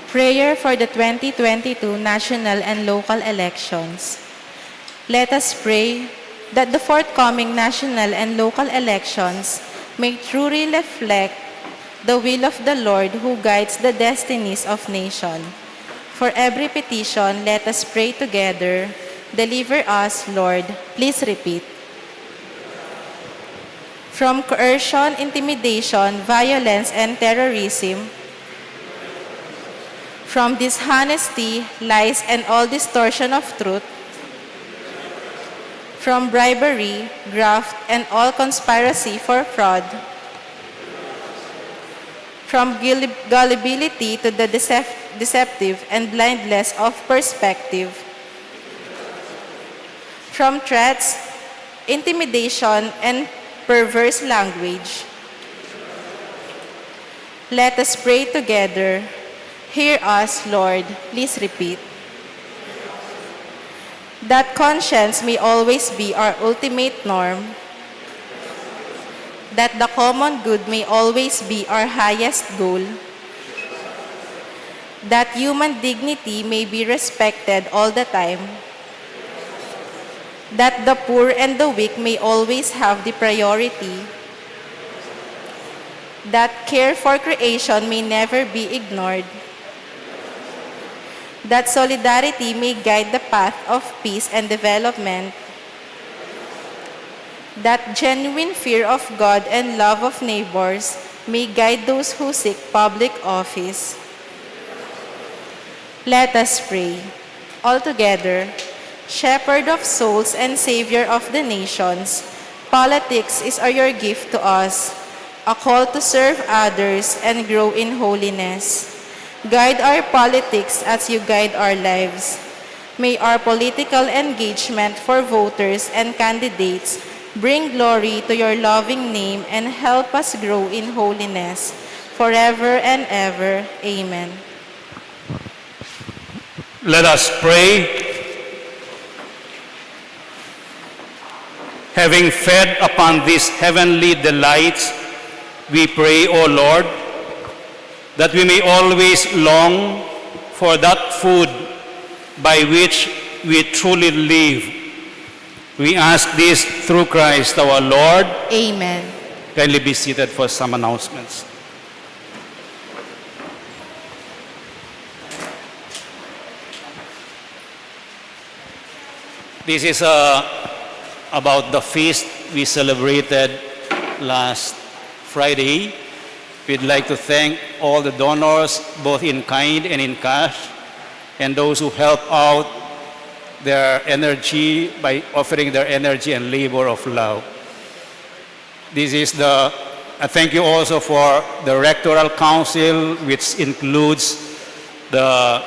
Prayer for the 2022 national and local elections. Let us pray that the forthcoming national and local elections may truly reflect the will of the Lord who guides the destinies of nations. For every petition, let us pray together. Deliver us, Lord. Please repeat. From coercion, intimidation, violence, and terrorism, from dishonesty, lies, and all distortion of truth, from bribery, graft, and all conspiracy for fraud, from gullibility to the deceptive and blindness of perspective, from threats, intimidation, and perverse language. Let us pray together. Hear us, Lord. Please repeat. That conscience may always be our ultimate norm, that the common good may always be our highest goal, that human dignity may be respected all the time, that the poor and the weak may always have the priority, that care for creation may never be ignored, that solidarity may guide the path of peace and development, that genuine fear of God and love of neighbors may guide those who seek public office. Let us pray. All together, Shepherd of souls and Savior of the nations, politics is your gift to us, a call to serve others and grow in holiness. Guide our politics as you guide our lives. May our political engagement for voters and candidates bring glory to your loving name and help us grow in holiness forever and ever. Amen. Let us pray. Having fed upon these heavenly delights, we pray, O Lord, that we may always long for that food by which we truly live. We ask this through Christ our Lord. Amen. Kindly be seated for some announcements. This is about the feast we celebrated last Friday. We'd like to thank all the donors, both in kind and in cash, and those who help out their energy by offering their energy and labor of love. This is thank you also for the Rectoral Council, which includes the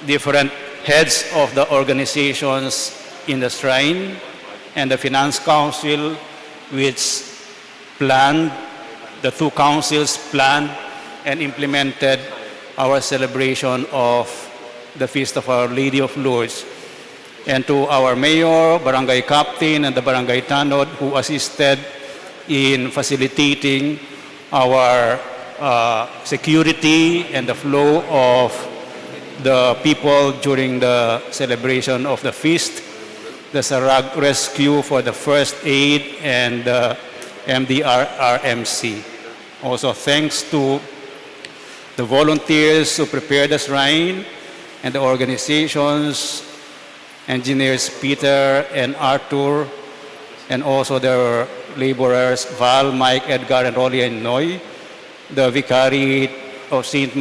different heads of the organizations in the shrine, and the Finance Council, which the two councils planned and implemented our celebration of the Feast of Our Lady of Lourdes. And to our mayor, barangay captain, and the barangay tanod who assisted in facilitating our security and the flow of the people during the celebration of the feast, the Sarag Rescue for the first aid, and the MDRRMC. Also thanks to the volunteers who prepared the shrine and the organizations, engineers Peter and Arthur, and also their laborers Val, Mike, Edgar, and Rolly and Noy, the Vicary of St.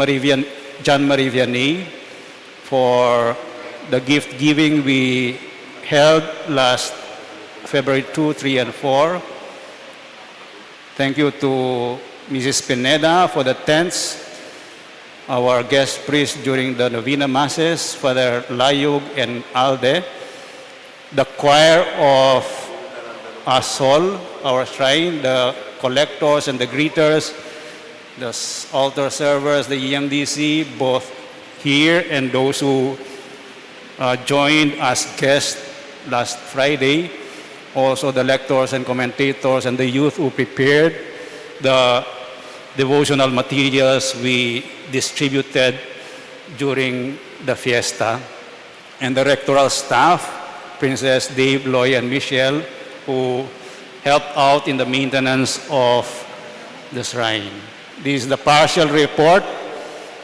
John Marie Vianney, for the gift giving we held last February 2, 3, and 4. Thank you to Mrs. Pineda for the tents, our guest priest during the Novena Masses, Father Layug and Alde, the choir of ASOLL, our shrine, the collectors and the greeters, the altar servers, the EMDC, both here and those who joined as guests last Friday, also the lectors and commentators and the youth who prepared the devotional materials we distributed during the fiesta. And the rectoral staff, Princess Dave, Loy, and Michelle, who helped out in the maintenance of the shrine. This is the partial report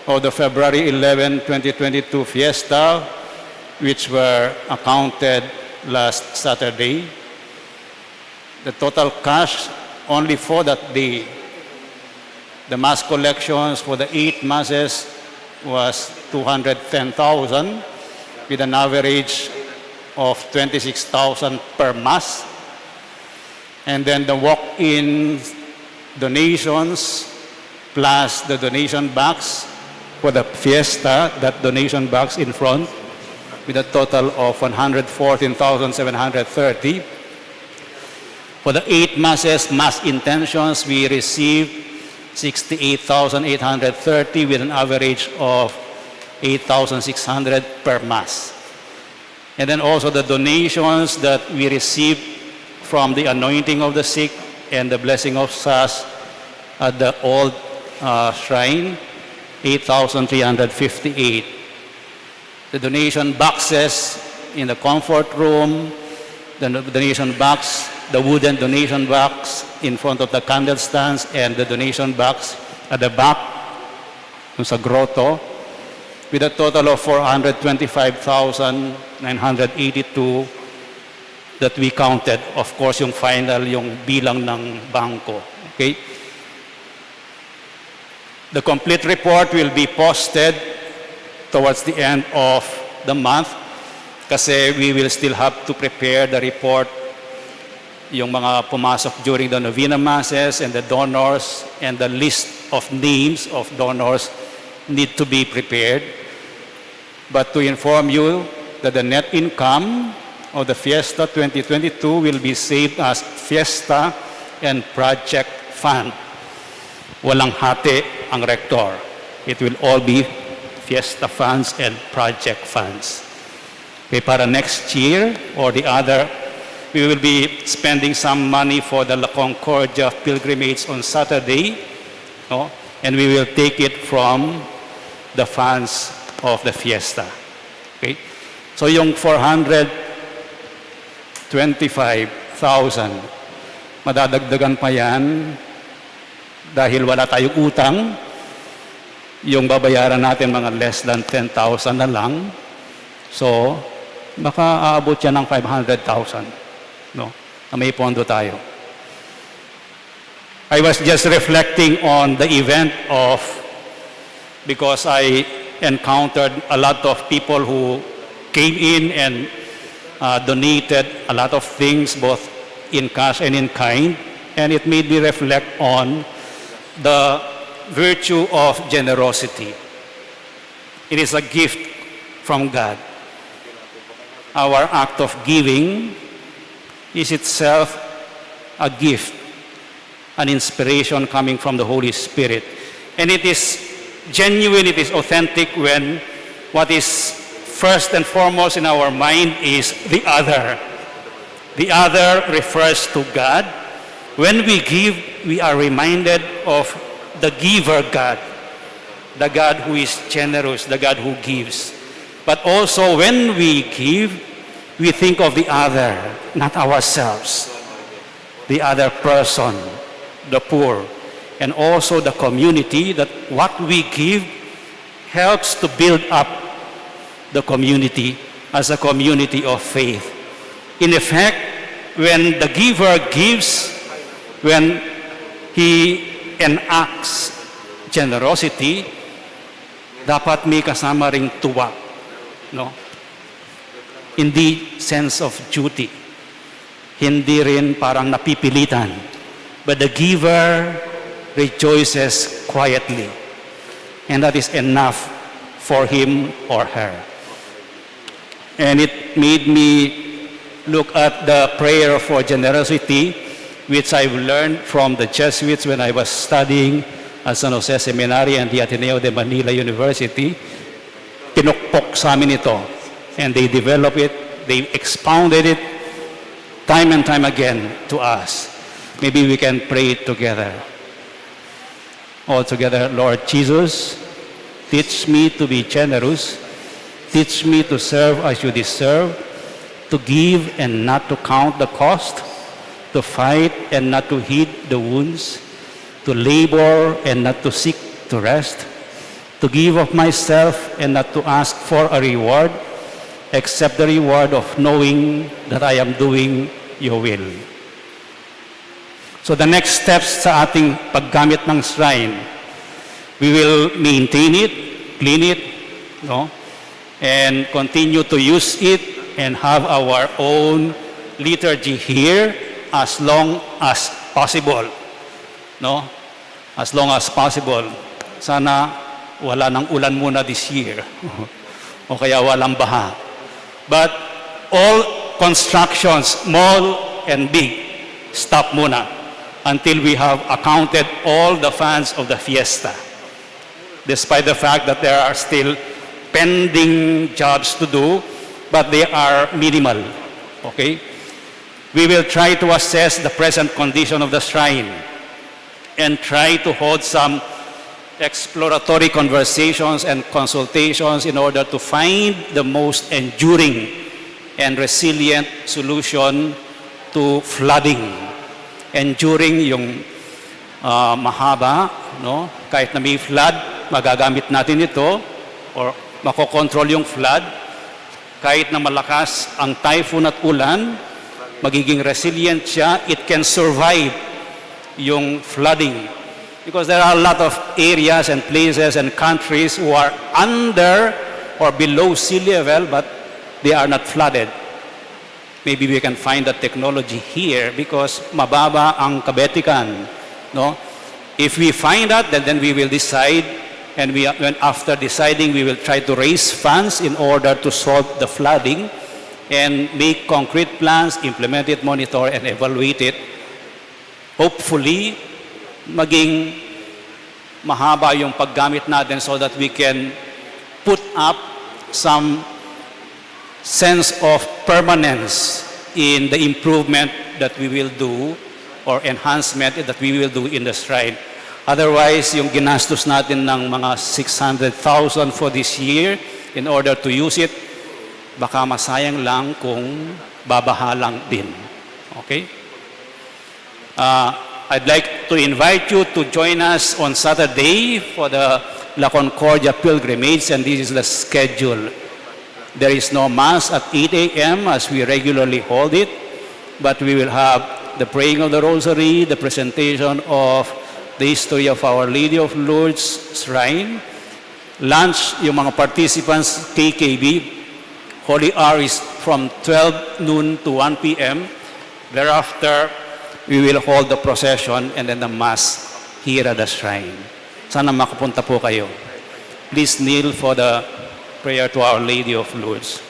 of the February 11, 2022 fiesta, which were accounted last Saturday. The total cash only for that day, the mass collections for the 8 masses was 210,000 with an average of 26,000 per mass. And then the walk-in donations plus the donation box for the fiesta, that donation box in front, with a total of 114,730. For the 8 masses, mass intentions, we received 68,830 with an average of 8,600 per mass. And then also the donations that we received from the anointing of the sick and the blessing of SAS at the old shrine, 8,358. The donation boxes in the comfort room, the donation box, the wooden donation box in front of the candle stands, and the donation box at the back, sa grotto, with a total of 425,982 that we counted. Of course, yung final, yung bilang ng bangko. Okay? The complete report will be posted towards the end of the month kasi we will still have to prepare the report, yung mga pumasok during the novena masses and the donors, and the list of names of donors need to be prepared. But to inform you that the net income of the Fiesta 2022 will be saved as Fiesta and Project Fund. Walang hati ang rector. It will all be Fiesta funds and project funds. Okay, para next year or the other, we will be spending some money for the La Concordia pilgrimage on Saturday, no? And we will take it from the funds of the Fiesta. Okay? So yung 425,000, madadagdagan pa yan dahil wala tayong utang. Yung babayaran natin mga less than 10,000 na lang. So, baka aabot yan ng 500,000. No? Na may pondo tayo. I was just reflecting on the event of, because I encountered a lot of people who came in and donated a lot of things, both in cash and in kind. And it made me reflect on the virtue of generosity. It is a gift from God. Our act of giving is itself a gift, an inspiration coming from the Holy Spirit. And it is genuine, it is authentic when what is first and foremost in our mind is the other. The other refers to God. When we give, we are reminded of the giver God, the God who is generous, the God who gives. But also when we give, we think of the other, not ourselves. The other person, the poor, and also the community, that what we give helps to build up the community as a community of faith. In effect, when the giver gives, when he enacts generosity, dapat may kasama ring tuwa, no? Hindi sense of duty. Hindi rin parang napipilitan. But the giver rejoices quietly. And that is enough for him or her. And it made me look at the prayer for generosity, which I've learned from the Jesuits when I was studying at San Jose Seminary and the Ateneo de Manila University. Pinukpok sa amin ito. And they developed it, they expounded it time and time again to us. Maybe we can pray it together. All together, Lord Jesus, Teach me to be generous. Teach me to serve as you deserve, to give and not to count the cost, to fight and not to heed the wounds, to labor and not to seek to rest, to give of myself and not to ask for a reward, except the reward of knowing that I am doing your will. So the next steps sa ating paggamit ng shrine, we will maintain it, clean it, no? And continue to use it and have our own liturgy here as long as possible. No? As long as possible. Sana wala nang ulan muna this year. O kaya walang baha. But all constructions, small and big, stop muna until we have accounted all the funds of the fiesta. Despite the fact that there are still pending jobs to do, but they are minimal. Okay? We will try to assess the present condition of the shrine and try to hold some exploratory conversations and consultations in order to find the most enduring and resilient solution to flooding. Enduring yung mahaba, no? Kahit na may flood, magagamit natin ito or makokontrol yung flood. Kahit na malakas ang typhoon at ulan, magiging resilient siya, it can survive yung flooding. Because there are a lot of areas and places and countries who are under or below sea level, but they are not flooded. Maybe we can find that technology here because mababa ang Cabetican. No? If we find that, then we will decide, and after deciding, we will try to raise funds in order to solve the flooding and make concrete plans, implement it, monitor, and evaluate it. Hopefully, maging mahaba yung paggamit natin so that we can put up some sense of permanence in the improvement that we will do or enhancement that we will do in the shrine. Otherwise, yung ginastos natin ng mga 600,000 for this year in order to use it, baka masayang lang kung babaha lang din. Okay? I'd like to invite you to join us on Saturday for the La Concordia pilgrimage, and this is the schedule. There is no Mass at 8 a.m. as we regularly hold it, but we will have the praying of the Rosary, the presentation of the history of Our Lady of Lourdes Shrine, lunch, yung mga participants, KKB, Holy Hour is from 12 noon to 1 p.m. Thereafter, we will hold the procession and then the Mass here at the shrine. Sana makapunta po kayo. Please kneel for the prayer to Our Lady of Lourdes.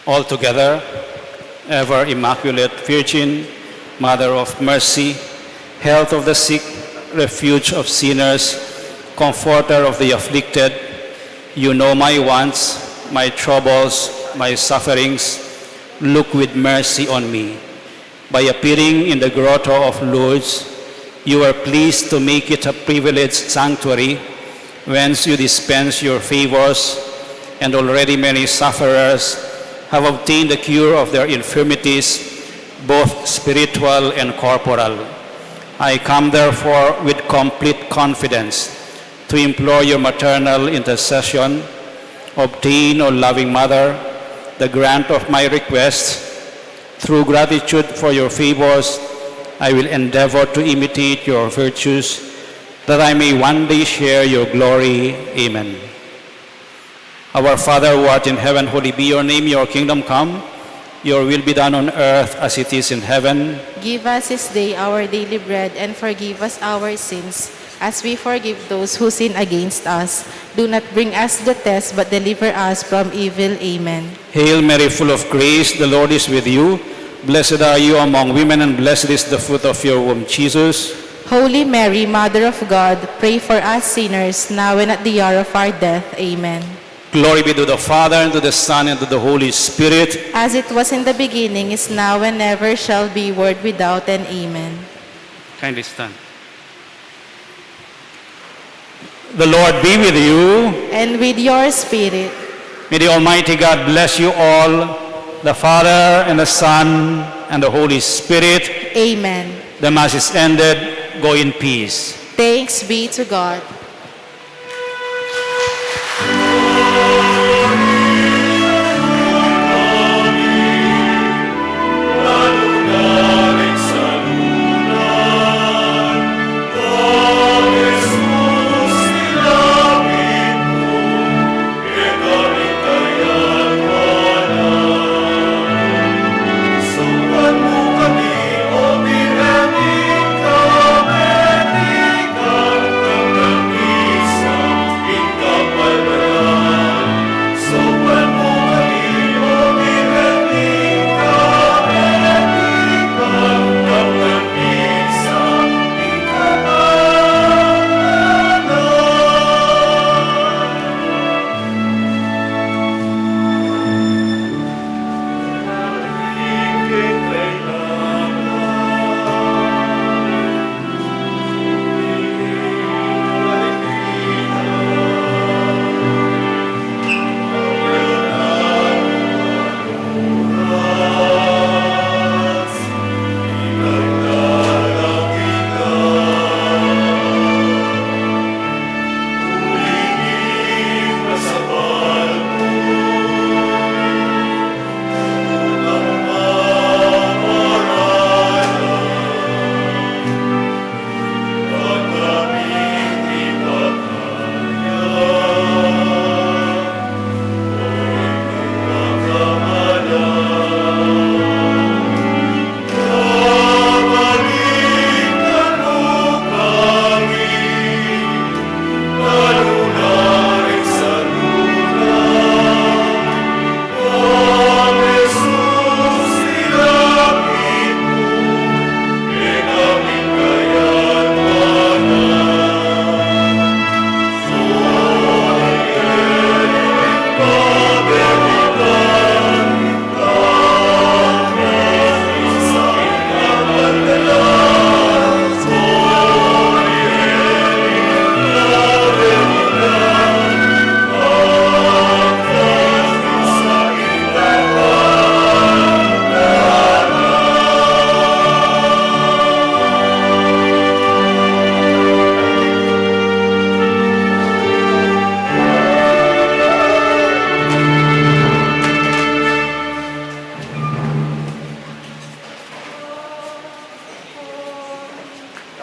Altogether, ever Immaculate Virgin, Mother of Mercy, Health of the sick, Refuge of sinners, Comforter of the afflicted, you know my wants, my troubles, my sufferings. Look with mercy on me. By appearing in the grotto of Lourdes, you are pleased to make it a privileged sanctuary, whence you dispense your favors, and already many sufferers have obtained the cure of their infirmities, both spiritual and corporal. I come therefore with complete confidence to implore your maternal intercession. Obtain, O loving Mother, the grant of my request. Through gratitude for your favors, I will endeavor to imitate your virtues, that I may one day share your glory. Amen. Our Father who art in heaven, holy be your name, your kingdom come. Your will be done on earth as it is in heaven. Give us this day our daily bread, and forgive us our sins, as we forgive those who sin against us. Do not bring us to test, but deliver us from evil. Amen. Hail Mary, full of grace, the Lord is with you. Blessed are you among women, and blessed is the fruit of your womb, Jesus. Holy Mary, Mother of God, pray for us sinners, now and at the hour of our death. Amen. Glory be to the Father, and to the Son, and to the Holy Spirit. As it was in the beginning, is now, and ever shall be, world without end. Amen. Kindly stand. The Lord be with you. And with your spirit. May the Almighty God bless you all, the Father, and the Son, and the Holy Spirit. Amen. The Mass is ended. Go in peace. Thanks be to God.